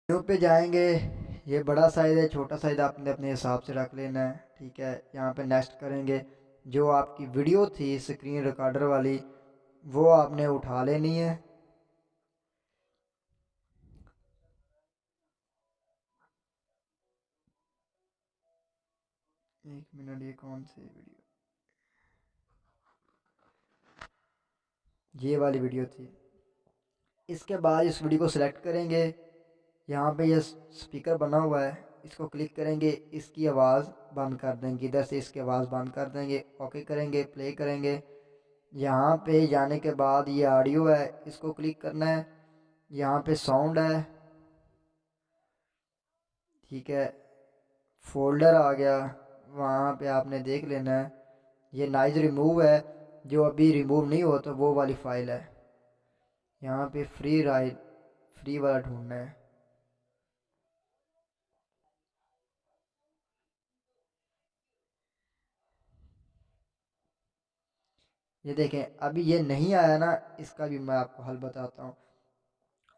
Menu पे जाएंगे। ये बड़ा साइज़ है, छोटा साइज़ आपने अपने हिसाब से रख लेना है। ठीक है, यहाँ पे नेक्स्ट करेंगे। जो आपकी वीडियो थी स्क्रीन रिकॉर्डर वाली, वो आपने उठा लेनी है। एक मिनट, ये कौन सी वीडियो? ये वाली वीडियो थी। इसके बाद इस वीडियो को सिलेक्ट करेंगे। यहाँ पे ये स्पीकर बना हुआ है, इसको क्लिक करेंगे, इसकी आवाज़ बंद कर देंगे। इधर से इसकी आवाज़ बंद कर देंगे। ओके करेंगे, प्ले करेंगे। यहाँ पे जाने के बाद ये ऑडियो है, इसको क्लिक करना है। यहाँ पे साउंड है, ठीक है। फोल्डर आ गया, वहाँ पे आपने देख लेना है। ये नॉइज़ रिमूव है, जो अभी रिमूव नहीं हो तो वो वाली फाइल है। यहाँ पे फ्री वाला ढूंढना है। ये देखें, अभी ये नहीं आया ना, इसका भी मैं आपको हल बताता हूँ।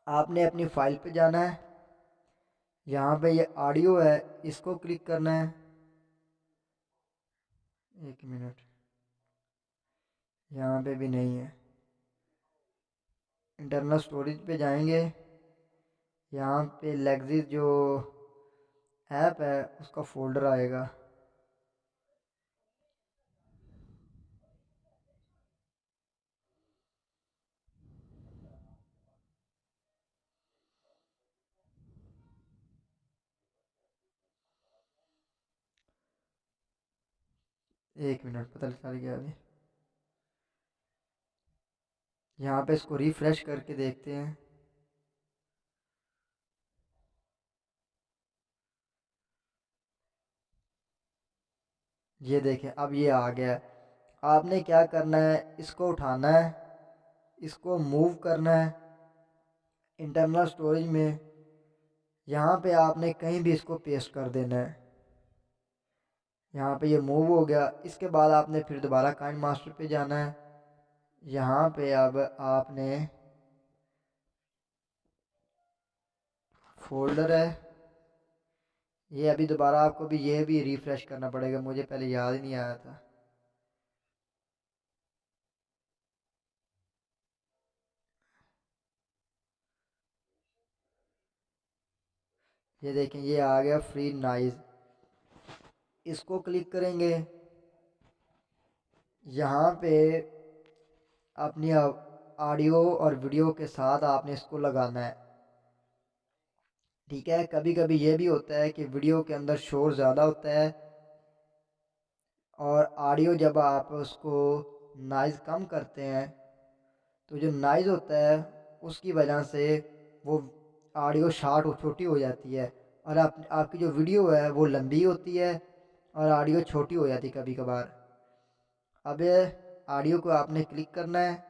आपने अपनी फाइल पे जाना है। यहाँ पे ये ऑडियो है, इसको क्लिक करना है। एक मिनट, यहाँ पे भी नहीं है। इंटरनल स्टोरेज पे जाएंगे। यहाँ पे लेग्जिस जो ऐप है उसका फोल्डर आएगा। एक मिनट, पता चल गया अभी। यहाँ पे इसको रिफ्रेश करके देखते हैं। ये देखें, अब ये आ गया है। आपने क्या करना है, इसको उठाना है, इसको मूव करना है इंटरनल स्टोरेज में। यहाँ पे आपने कहीं भी इसको पेस्ट कर देना है। यहाँ पे ये मूव हो गया। इसके बाद आपने फिर दोबारा काइंड मास्टर पे जाना है। यहाँ पे अब आपने फोल्डर है, ये अभी दोबारा आपको भी ये भी रिफ्रेश करना पड़ेगा, मुझे पहले याद ही नहीं आया था। ये देखें, ये आ गया फ्री नॉइज़। इसको क्लिक करेंगे। यहाँ पे अपनी ऑडियो और वीडियो के साथ आपने इसको लगाना है। ठीक है, कभी कभी ये भी होता है कि वीडियो के अंदर शोर ज़्यादा होता है, और ऑडियो जब आप उसको नॉइज़ कम करते हैं तो जो नॉइज़ होता है उसकी वजह से वो ऑडियो शार्ट छोटी हो जाती है, और आपकी जो वीडियो है वो लंबी होती है और ऑडियो छोटी हो जाती है कभी कभार। अब ऑडियो को आपने क्लिक करना है।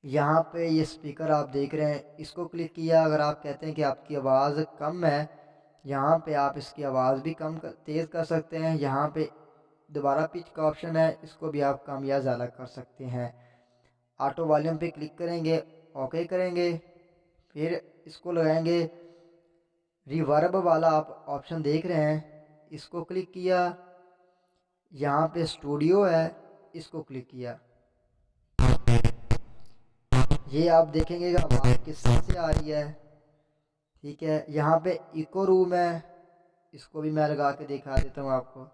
यहाँ पे ये स्पीकर आप देख रहे हैं, इसको क्लिक किया। अगर आप कहते हैं कि आपकी आवाज़ कम है, यहाँ पे आप इसकी आवाज़ भी तेज़ कर सकते हैं। यहाँ पे दोबारा पिच का ऑप्शन है, इसको भी आप कम या ज़्यादा कर सकते हैं। ऑटो वॉल्यूम पे क्लिक करेंगे, ओके करेंगे, फिर इसको लगाएंगे। रिवर्ब वाला आप ऑप्शन देख रहे हैं, इसको क्लिक किया। यहाँ पे स्टूडियो है, इसको क्लिक किया। ये आप देखेंगे कि आवाज़ किस तरह से आ रही है। ठीक है, यहाँ पे इको रूम है, इसको भी मैं लगा के दिखा देता हूँ आपको।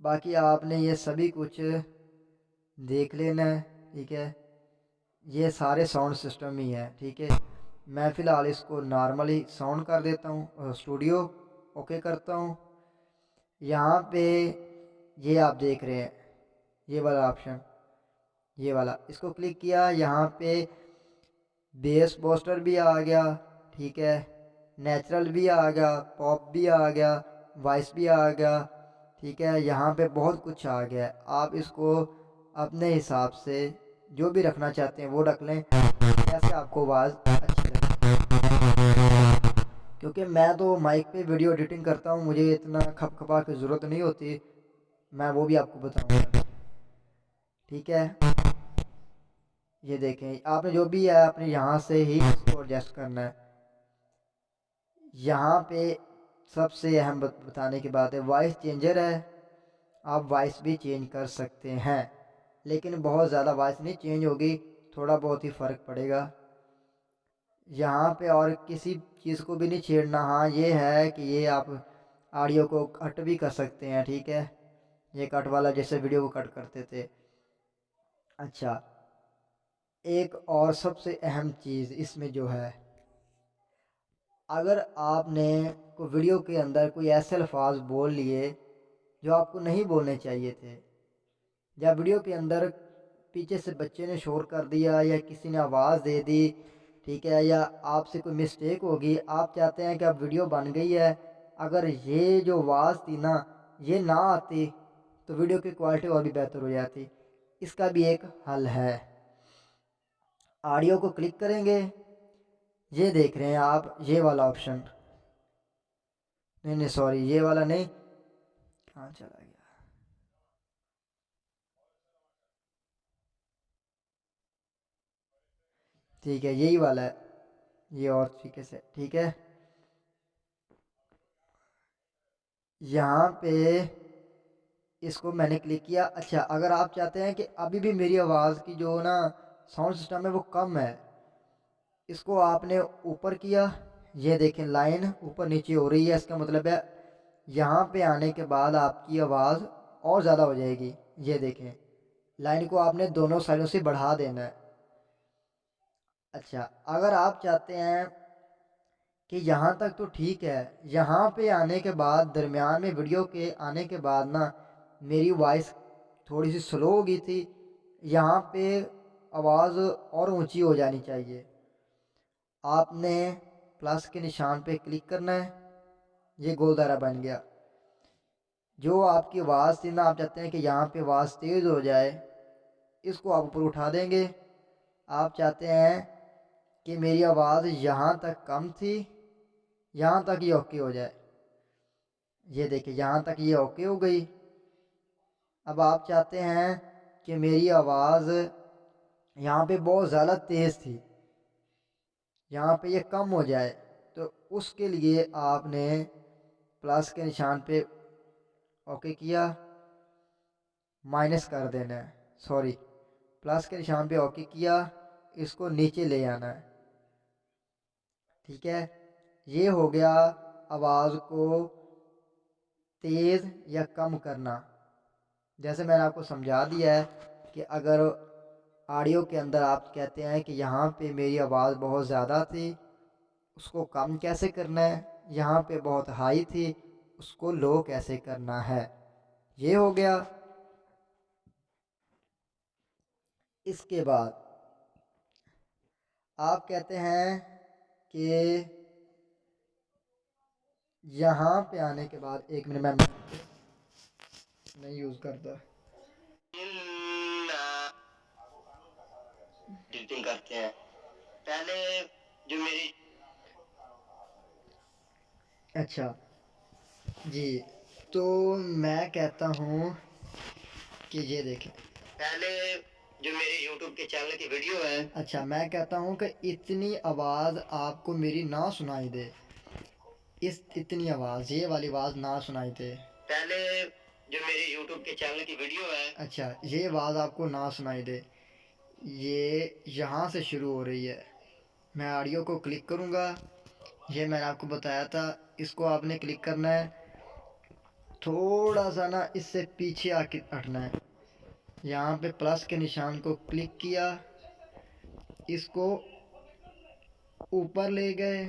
बाकी आपने ये सभी कुछ देख लेना है। ठीक है, ये सारे साउंड सिस्टम ही है। ठीक है, मैं फ़िलहाल इसको नॉर्मली साउंड कर देता हूँ, स्टूडियो ओके करता हूँ। यहाँ पे ये आप देख रहे हैं, ये वाला ऑप्शन, ये वाला, इसको क्लिक किया। यहाँ पे बेस बूस्टर भी आ गया। ठीक है, नेचुरल भी आ गया, पॉप भी आ गया, वॉइस भी आ गया। ठीक है, यहाँ पे बहुत कुछ आ गया है। आप इसको अपने हिसाब से जो भी रखना चाहते हैं वो रख लें, जैसे आपको आवाज़ अच्छी लगे। क्योंकि मैं तो माइक पे वीडियो एडिटिंग करता हूँ, मुझे इतना खपखपा की ज़रूरत नहीं होती। मैं वो भी आपको बताऊँगा। ठीक है। ये देखें, आपने जो भी है अपने यहाँ से ही इसको एडजस्ट करना है। यहाँ पे सबसे अहम बताने की बात है, वॉइस चेंजर है, आप वॉइस भी चेंज कर सकते हैं, लेकिन बहुत ज़्यादा वॉइस नहीं चेंज होगी, थोड़ा बहुत ही फ़र्क पड़ेगा यहाँ पे। और किसी चीज़ को भी नहीं छेड़ना। हाँ ये है कि ये आप ऑडियो को कट भी कर सकते हैं, ठीक है, ये कट वाला जैसे वीडियो को कट करते थे। अच्छा, एक और सबसे अहम चीज़ इसमें जो है, अगर आपने को वीडियो के अंदर कोई ऐसे अल्फाज बोल लिए जो आपको नहीं बोलने चाहिए थे, या वीडियो के अंदर पीछे से बच्चे ने शोर कर दिया या किसी ने आवाज़ दे दी, ठीक है, या आपसे कोई मिस्टेक होगी, आप चाहते हैं कि अब वीडियो बन गई है, अगर ये जो आवाज़ थी ना ये ना आती तो वीडियो की क्वालिटी और भी बेहतर हो जाती। इसका भी एक हल है। ऑडियो को क्लिक करेंगे, ये देख रहे हैं आप ये वाला ऑप्शन, नहीं नहीं सॉरी ये वाला नहीं, कहाँ चला गया, ठीक है यही वाला है, ये और तरीके से, ठीक है। यहाँ पे इसको मैंने क्लिक किया। अच्छा, अगर आप चाहते हैं कि अभी भी मेरी आवाज़ की जो ना साउंड सिस्टम है वो कम है, इसको आपने ऊपर किया, ये देखें लाइन ऊपर नीचे हो रही है, इसका मतलब है यहाँ पे आने के बाद आपकी आवाज़ और ज़्यादा हो जाएगी। ये देखें, लाइन को आपने दोनों साइडों से बढ़ा देना है। अच्छा, अगर आप चाहते हैं कि यहाँ तक तो ठीक है, यहाँ पे आने के बाद दरमियान में वीडियो के आने के बाद ना मेरी वॉइस थोड़ी सी स्लो हो गई थी, यहाँ पे आवाज़ और ऊंची हो जानी चाहिए। आपने प्लस के निशान पे क्लिक करना है, ये गोल दायरा बन गया। जो आपकी आवाज़ थी ना, आप चाहते हैं कि यहाँ पे आवाज़ तेज़ हो जाए, इसको आप ऊपर उठा देंगे। आप चाहते हैं कि मेरी आवाज़ यहाँ तक कम थी, यहाँ तक ये ओके हो जाए, ये देखिए यहाँ तक ये ओके हो गई। अब आप चाहते हैं कि मेरी आवाज़ यहाँ पे बहुत ज़्यादा तेज़ थी, यहाँ पे ये कम हो जाए, तो उसके लिए आपने प्लस के निशान पे ओके किया, माइनस कर देना है, सॉरी, प्लस के निशान पे ओके किया, इसको नीचे ले आना है, ठीक है। ये हो गया आवाज़ को तेज़ या कम करना। जैसे मैंने आपको समझा दिया है कि अगर ऑडियो के अंदर आप कहते हैं कि यहाँ पे मेरी आवाज़ बहुत ज़्यादा थी, उसको कम कैसे करना है, यहाँ पे बहुत हाई थी, उसको लो कैसे करना है, ये हो गया। इसके बाद आप कहते हैं कि यहाँ पे आने के बाद, एक मिनट मैं नहीं यूज़ करता, एडिटिंग करते हैं पहले जो मेरी, अच्छा जी, तो मैं कहता हूँ कि ये देखें, पहले जो मेरे YouTube के चैनल की वीडियो है, अच्छा मैं कहता हूँ कि इतनी आवाज़ आपको मेरी ना सुनाई दे, इतनी आवाज़, ये वाली आवाज़ ना सुनाई दे, पहले जो मेरे YouTube के चैनल की वीडियो है, अच्छा ये आवाज़ आपको ना सुनाई दे, ये यहाँ से शुरू हो रही है। मैं ऑडियो को क्लिक करूँगा, ये मैंने आपको बताया था, इसको आपने क्लिक करना है, थोड़ा सा ना इससे पीछे आके हटना है, यहाँ पे प्लस के निशान को क्लिक किया, इसको ऊपर ले गए,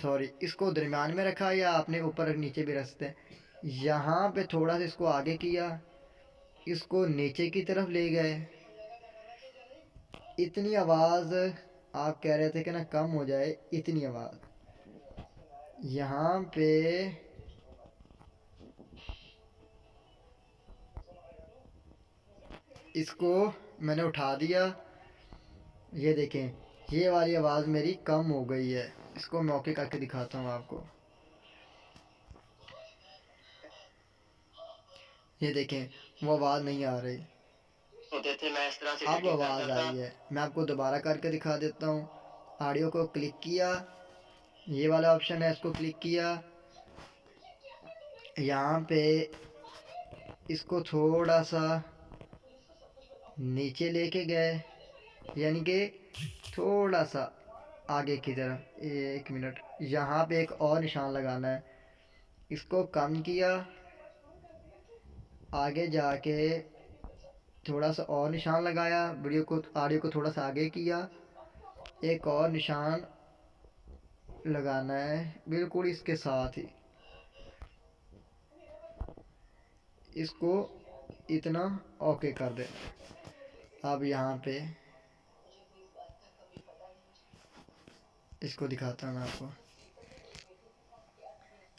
सॉरी इसको दरम्यान में रखा, या आपने ऊपर नीचे भी रख सकते हैं, यहाँ पे थोड़ा सा इसको आगे किया, इसको नीचे की तरफ ले गए। इतनी आवाज़ आप कह रहे थे कि ना कम हो जाए, इतनी आवाज़ यहाँ पे इसको मैंने उठा दिया, ये देखें ये वाली आवाज़ मेरी कम हो गई है। इसको मैं ओके करके दिखाता हूँ आपको, ये देखें वो आवाज़ नहीं आ रही। होते थे, मैं इस तरह से अब एडिटिंग आवाज़ करता था। आई है, मैं आपको दोबारा करके दिखा देता हूँ। ऑडियो को क्लिक किया, ये वाला ऑप्शन है, इसको क्लिक किया, यहाँ पे इसको थोड़ा सा नीचे लेके गए, यानी कि थोड़ा सा आगे की तरफ। एक मिनट, यहाँ पे एक और निशान लगाना है, इसको कम किया, आगे जाके थोड़ा सा और निशान लगाया, वीडियो को ऑडियो को थोड़ा सा आगे किया, एक और निशान लगाना है बिल्कुल इसके साथ ही, इसको इतना ओके कर दे। अब यहाँ पे इसको दिखाता हूँ मैं आपको,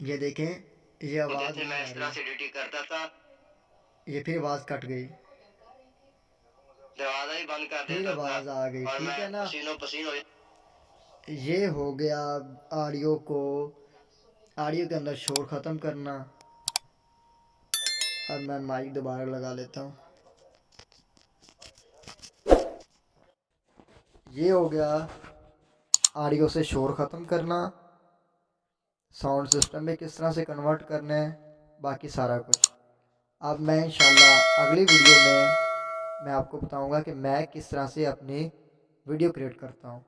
ये देखें, ये होते आवाज़ थे, नहीं मैं आ इस रही तरह है, से एडिटिंग करता था। ये फिर आवाज़ कट गई, दरवाज़ा ही बंद कर फिर देता था आवाज़ आ गई, और ठीक मैं है ना। पसीनों पसीन हो ये हो गया ऑडियो को, ऑडियो के अंदर शोर ख़त्म करना। अब मैं माइक दोबारा लगा लेता हूँ। ये हो गया ऑडियो से शोर ख़त्म करना, साउंड सिस्टम में किस तरह से कन्वर्ट करना है, बाकी सारा कुछ। अब मैं इंशाल्लाह अगली वीडियो में मैं आपको बताऊंगा कि मैं किस तरह से अपनी वीडियो क्रिएट करता हूँ।